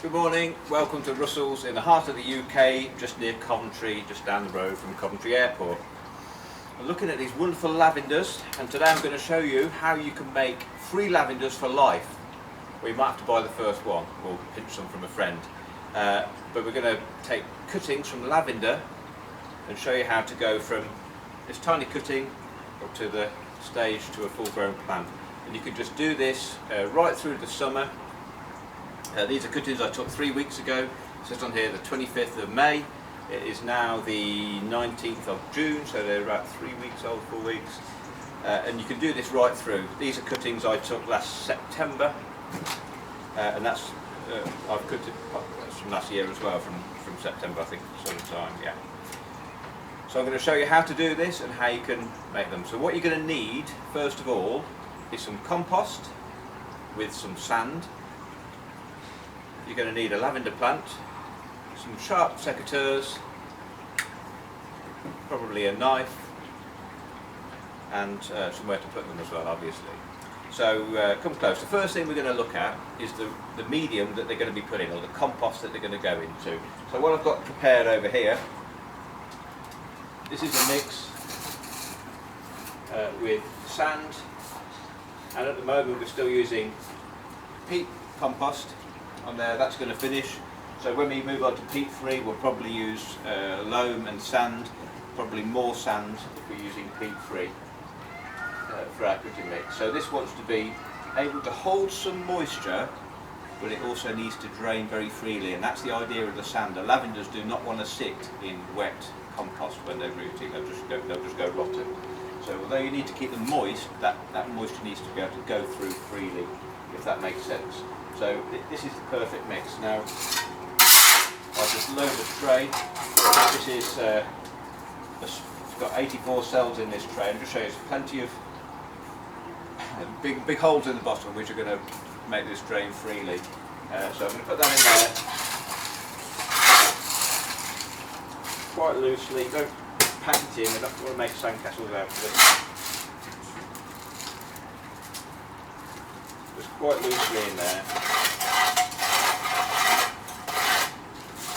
Good morning, welcome to Russell's in the heart of the UK, just near Coventry, just down the road from Coventry Airport. I'm looking at these wonderful lavenders, and today I'm going to show you how you can make free lavenders for life. Well, you might have to buy the first one, or pinch some from a friend. But we're going to take cuttings from lavender and show you how to go from this tiny cutting up to the stage to a full-grown plant. And you can just do this right through the summer. These are cuttings I took 3 weeks ago. It says on here the 25th of May. It is now the 19th of June, so they're about 3 weeks old, 4 weeks. And you can do this right through. These are cuttings I took last September, and that's I've cut it from last year as well, from September I think, sometime, yeah. So I'm going to show you how to do this and how you can make them. So what you're going to need, first of all, is some compost with some sand. You're going to need a lavender plant, some sharp secateurs, probably a knife, and somewhere to put them as well, obviously. So come close. The first thing we're going to look at is the medium that they're going to be put in, or the compost that they're going to go into. So what I've got prepared over here, this is a mix with sand, and at the moment we're still using peat compost on there. That's going to finish. So when we move on to peat free, we'll probably use loam and sand, probably more sand if we're using peat free for our cutting mix. So this wants to be able to hold some moisture, but it also needs to drain very freely, and that's the idea of the sand. The lavenders do not want to sit in wet compost when they're rooting. They'll just go rotten. So although you need to keep them moist, that moisture needs to be able to go through freely, if that makes sense. So this is the perfect mix. Now I'll just load the tray. This is it's got 84 cells in this tray, and just show you there's plenty of big holes in the bottom which are going to make this drain freely. So I'm going to put that in there quite loosely. Don't pack it in. I don't want to make sandcastles out of it. Just quite loosely in there.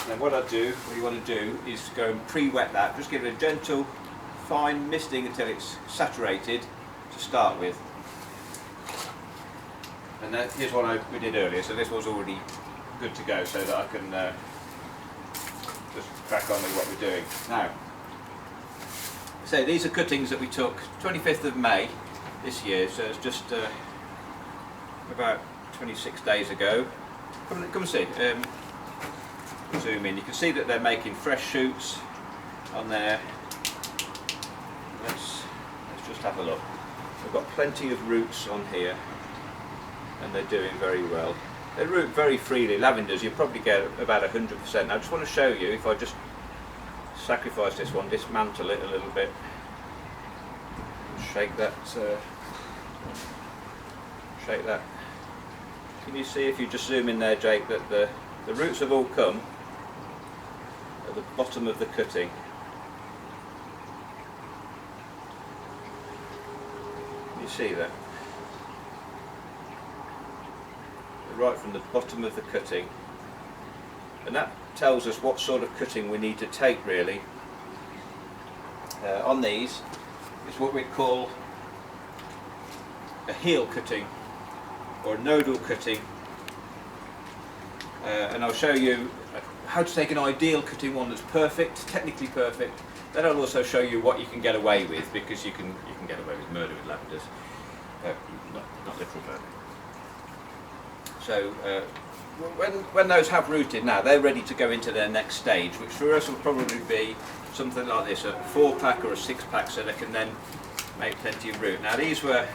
And then what you want to do is go and pre-wet that. Just give it a gentle, fine misting until it's saturated to start with. And then here's what we did earlier. So this was already good to go, so that I can just crack on with what we're doing. Now, so these are cuttings that we took 25th of May this year. So it's just about 26 days ago. Come and see. Zoom in. You can see that they're making fresh shoots on there. Let's just have a look. We've got plenty of roots on here, and they're doing very well. They root very freely. Lavenders, you probably get about 100%. Now I just want to show you, if I just sacrifice this one, dismantle it a little bit, shake that. Shake that. Can you see, if you just zoom in there, Jake, that the roots have all come at the bottom of the cutting. Can you see that? Right from the bottom of the cutting. And that tells us what sort of cutting we need to take, really. On these is what we call a heel cutting, or a nodal cutting. And I'll show you how to take an ideal cutting, one that's perfect, technically perfect. Then I'll also show you what you can get away with, because you can get away with murder with lavenders, not literal murder. So when those have rooted, now they're ready to go into their next stage, which for us will probably be something like this, a 4-pack or a 6-pack, so they can then make plenty of root. Now these were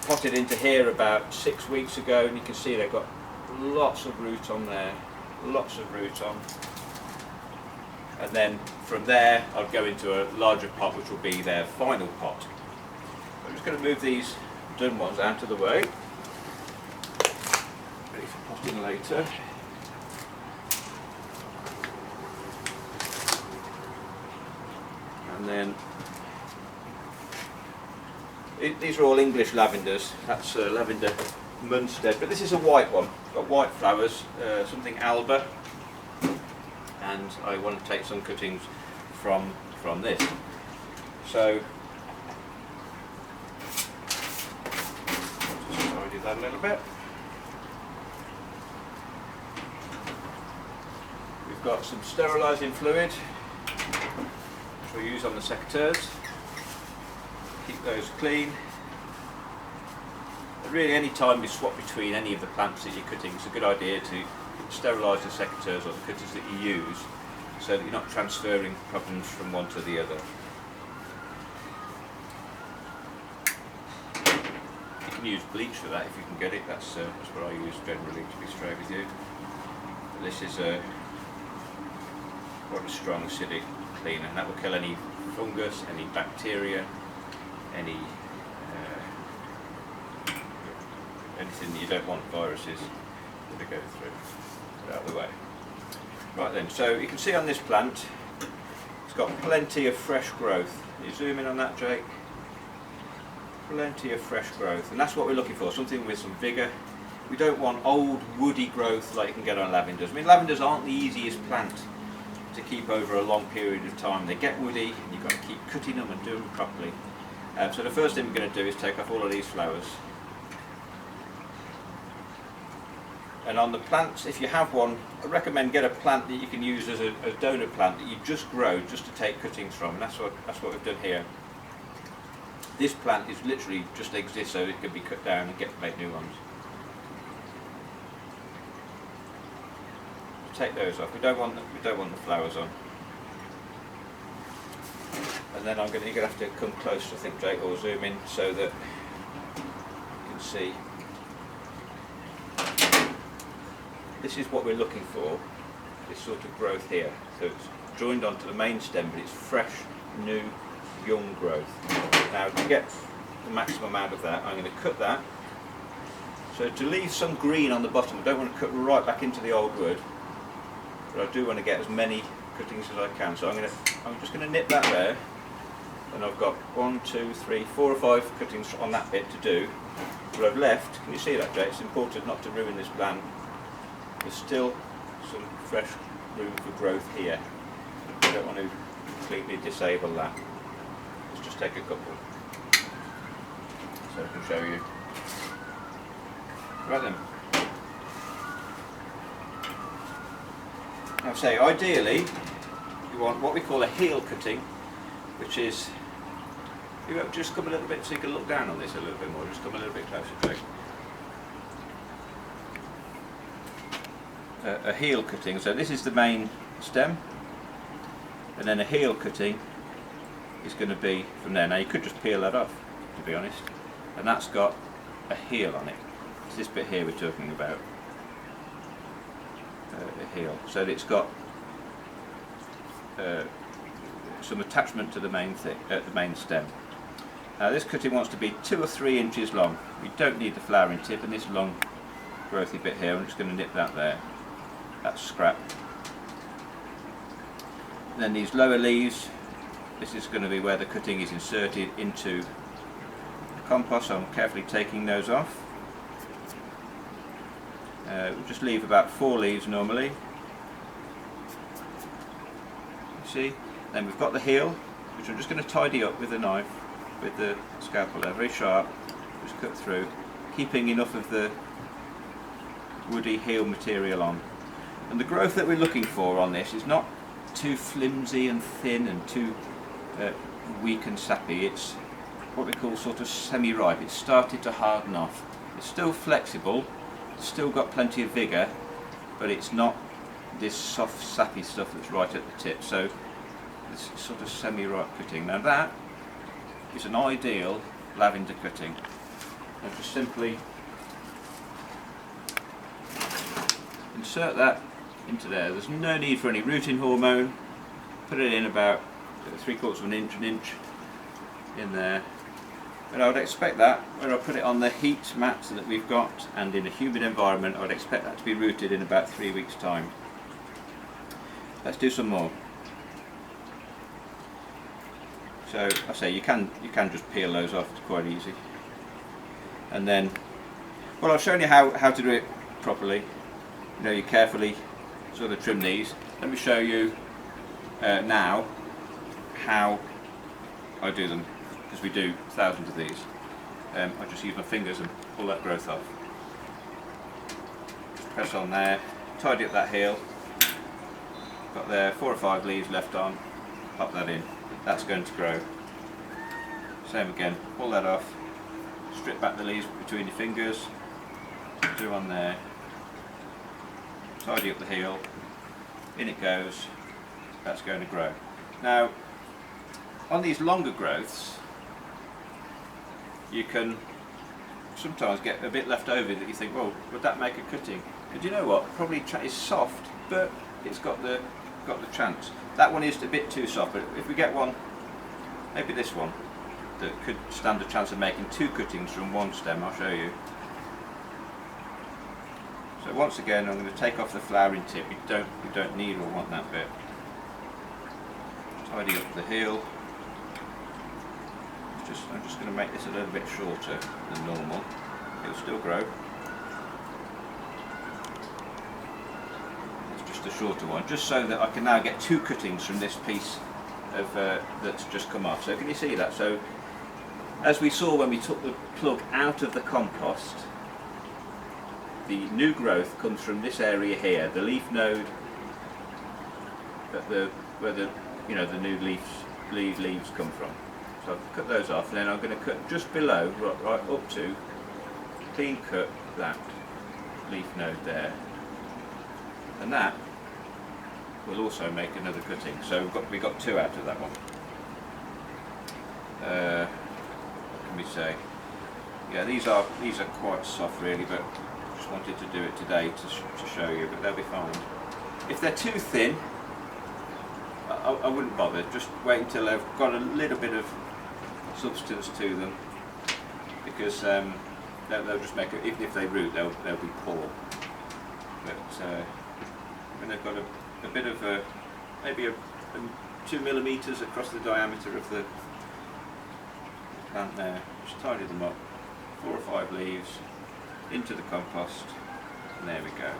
potted into here about 6 weeks ago, and you can see they've got lots of root on there, lots of root on. And then from there I'll go into a larger pot, which will be their final pot. I'm just going to move these done ones out of the way, ready for potting later. And then these are all English lavenders. That's lavender Munstead, but this is a white one. It's got white flowers, something Alba, and I want to take some cuttings from this. So just tidy that a little bit. We've got some sterilising fluid which we'll use on the secateurs. Keep those clean. Really, any time you swap between any of the plants that you're cutting, it's a good idea to sterilise the secateurs or the cutters that you use, so that you're not transferring problems from one to the other. You can use bleach for that if you can get it. That's what I use generally, to be straight with you. But this is quite a strong acidic cleaner, and that will kill any fungus, any bacteria, any anything that you don't want viruses to go through. Put out of the way. Right then, so you can see on this plant it's got plenty of fresh growth. Can you zoom in on that, Jake? Plenty of fresh growth, and that's what we're looking for, something with some vigour. We don't want old woody growth like you can get on lavenders. I mean, lavenders aren't the easiest plant to keep over a long period of time. They get woody and you've got to keep cutting them and doing them properly. So the first thing we're going to do is take off all of these flowers. And on the plants, if you have one, I recommend get a plant that you can use as a donor plant that you just grow just to take cuttings from, and that's what we've done here. This plant is literally just exists so it can be cut down and make new ones. Take those off. We don't want the flowers on. And then you're going to have to come close, I think, Jake, or zoom in so that you can see. This is what we're looking for, this sort of growth here. So it's joined onto the main stem, but it's fresh, new, young growth. Now, to get the maximum out of that, I'm going to cut that. So to leave some green on the bottom, I don't want to cut right back into the old wood, but I do want to get as many cuttings as I can. So I'm just going to nip that there, and I've got 1, 2, 3, 4 or 5 cuttings on that bit to do. What I've left, can you see that, Jay? It's important not to ruin this plant. There's still some fresh room for growth here. I don't want to completely disable that. Let's just take a couple so I can show you. Right then. Now say, ideally, you want what we call a heel cutting, which is, you just come a little bit so you can look down on this a little bit more, just come a little bit closer, Jake. A heel cutting, so this is the main stem, and then a heel cutting is going to be from there. Now you could just peel that off, to be honest, and that's got a heel on it. It's this bit here we're talking about, a heel, so it's got some attachment to the main stem. Now this cutting wants to be 2 or 3 inches long. We don't need the flowering tip, and this long growthy bit here, I'm just going to nip that there. That's scrap. Then these lower leaves, this is going to be where the cutting is inserted into the compost, so I'm carefully taking those off. We'll just leave about 4 leaves normally. You see? Then we've got the heel, which I'm just going to tidy up with a knife, with the scalpel there, very sharp, just cut through, keeping enough of the woody heel material on. And the growth that we're looking for on this is not too flimsy and thin and too weak and sappy. It's what we call sort of semi-ripe. It's started to harden off. It's still flexible, it's still got plenty of vigour, but it's not this soft sappy stuff that's right at the tip. So this sort of semi-ripe cutting. Now that is an ideal lavender cutting. And just simply insert that into there. There's no need for any rooting hormone. Put it in about 3/4 of an inch in there. And I would expect that when I put it on the heat mat that we've got and in a humid environment, I would expect that to be rooted in about 3 weeks' time. Let's do some more. So I say you can just peel those off, it's quite easy. And then Well, I've shown you how to do it properly. You know, you carefully sort of trim these. Let me show you now how I do them, because we do thousands of these. I just use my fingers and pull that growth off. Just press on there, tidy up that heel. Got there 4 or 5 leaves left on, pop that in. That's going to grow. Same again, pull that off, strip back the leaves between your fingers, do on there, tidy up the heel, in it goes, that's going to grow. Now, on these longer growths, you can sometimes get a bit left over that you think, well, would that make a cutting? And you know what, probably is soft, but it's got the chance. That one is a bit too soft, but if we get one, maybe this one, that could stand a chance of making 2 cuttings from one stem, I'll show you. So once again, I'm going to take off the flowering tip. You don't need or want that bit. Tidy up the heel. I'm just going to make this a little bit shorter than normal. It'll still grow. It's just a shorter one, just so that I can now get 2 cuttings from this piece of that's just come off. So can you see that? So as we saw when we took the plug out of the compost, the new growth comes from this area here, the leaf node, where the new leaves come from. So I've cut those off, and then I'm going to cut just below, right up to, clean cut that leaf node there, and that will also make another cutting. So we got 2 out of that one. What can we say? Yeah, these are quite soft really, but just wanted to do it today to show you, but they'll be fine. If they're too thin, I wouldn't bother. Just wait until they've got a little bit of substance to them, because they'll just make it. Even if they root, they'll be poor. But when they've got a bit of maybe 2 millimeters across the diameter of the plant there, just tidy them up. 4 or 5 leaves into the compost, and there we go.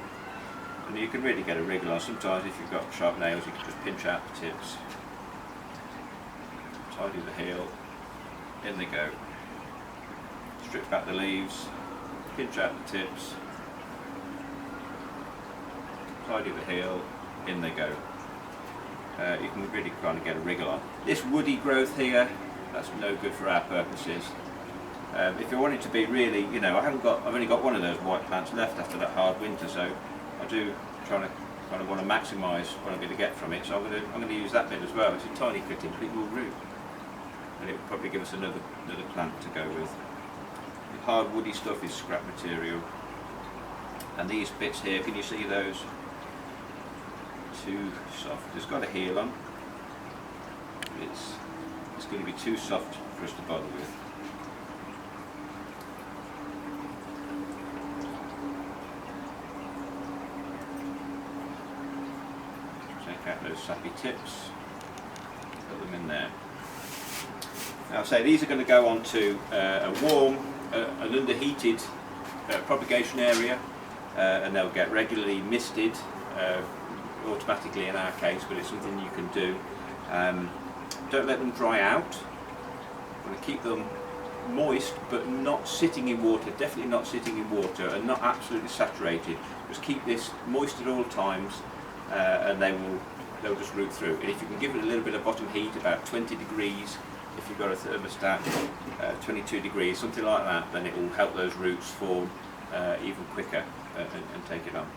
And you can really get a wriggle on. Sometimes if you've got sharp nails, you can just pinch out the tips, tidy the heel, in they go. Strip back the leaves, pinch out the tips, tidy the heel, in they go. You can really kind of get a wriggle on. This woody growth here, that's no good for our purposes. If you want it to be really, I've only got one of those white plants left after that hard winter, so I do kind of want to maximise what I'm going to get from it. So I'm going to use that bit as well. It's a tiny cutting, but it will root, and it will probably give us another plant to go with. The hard woody stuff is scrap material, and these bits here, can you see those? Too soft. It's got a heel on. It's going to be too soft for us to bother with. Take out those sappy tips, put them in there. Now I'll say these are going to go onto a warm, an underheated propagation area, and they'll get regularly misted, automatically in our case, but it's something you can do. Don't let them dry out. I'm going to keep them moist, but not sitting in water, definitely not sitting in water, and not absolutely saturated. Just keep this moist at all times, and they'll just root through. And if you can give it a little bit of bottom heat, about 20 degrees, if you've got a thermostat, 22 degrees, something like that, then it will help those roots form even quicker and take it on.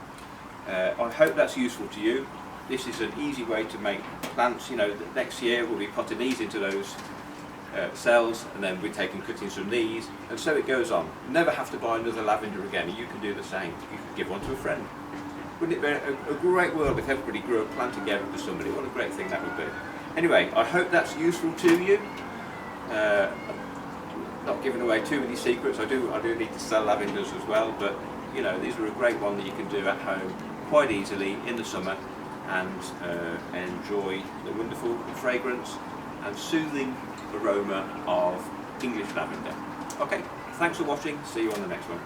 I hope that's useful to you. This is an easy way to make plants. Next year we'll be potting these into those cells, and then we're taking cuttings from these, and so it goes on. You never have to buy another lavender again. You can do the same. You can give one to a friend. Wouldn't it be a great world if everybody grew a plant together to somebody? What a great thing that would be. Anyway, I hope that's useful to you. Not giving away too many secrets. I do need to sell lavenders as well, but these are a great one that you can do at home quite easily in the summer, and enjoy the wonderful fragrance and soothing aroma of English lavender. Okay, thanks for watching. See you on the next one.